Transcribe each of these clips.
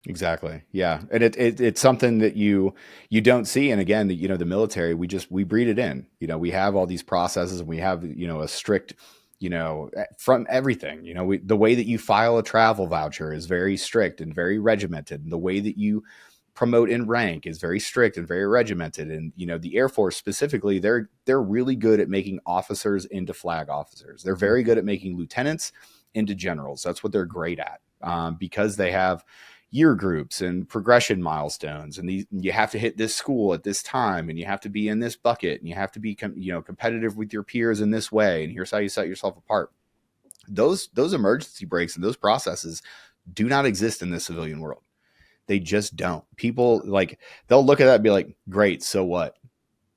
Exactly. Yeah. And it's something that you don't see. And again, the military, we breed it in. We have all these processes, and we have, a strict, from everything. The way that you file a travel voucher is very strict and very regimented. And the way that you promote in rank is very strict and very regimented. And, the Air Force specifically, they're really good at making officers into flag officers. They're very good at making lieutenants into generals. That's what they're great at, because they have year groups and progression milestones, and you have to hit this school at this time, and you have to be in this bucket, and you have to be competitive with your peers in this way, and here's how you set yourself apart. Those emergency breaks and those processes do not exist in the civilian world. They just don't. People, like, they'll look at that and be like, great, so what?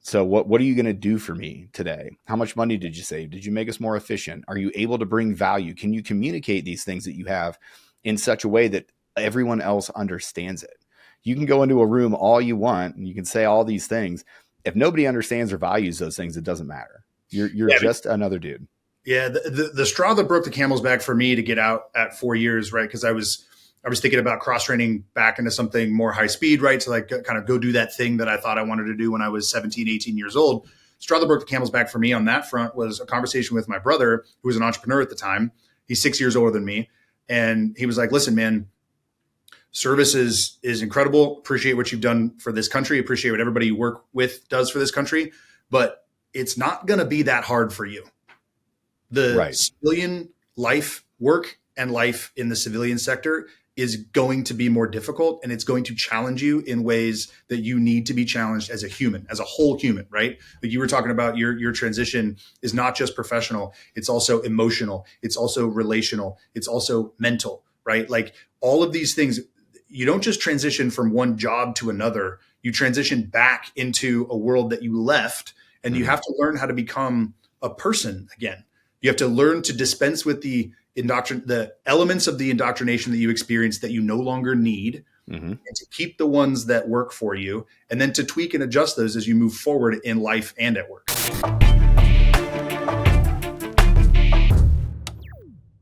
So what are you going to do for me today? How much money did you save? Did you make us more efficient? Are you able to bring value? Can you communicate these things that you have in such a way that everyone else understands it? You can go into a room all you want and you can say all these things. If nobody understands or values those things, it doesn't matter. You're Yeah, just another dude. yeah. The straw that broke the camel's back for me to get out at 4 years, right? Because I was thinking about cross training back into something more high speed, right? To like kind of go do that thing that I thought I wanted to do when I was 17, 18 years old. Straw that broke the camel's back for me on that front was a conversation with my brother, who was an entrepreneur at the time. He's 6 years older than me. And he was like, listen, man, service is incredible. Appreciate what you've done for this country. Appreciate what everybody you work with does for this country. But it's not going to be that hard for you. The Right. civilian life, work and life in the civilian sector is going to be more difficult, and it's going to challenge you in ways that you need to be challenged as a human, as a whole human, right? Like you were talking about, your transition is not just professional, it's also emotional, it's also relational, it's also mental, right? Like all of these things, you don't just transition from one job to another, you transition back into a world that you left, and you Mm-hmm. have to learn how to become a person again. You have to learn to dispense with the elements of the indoctrination that you experience that you no longer need, Mm-hmm. and to keep the ones that work for you, and then to tweak and adjust those as you move forward in life and at work.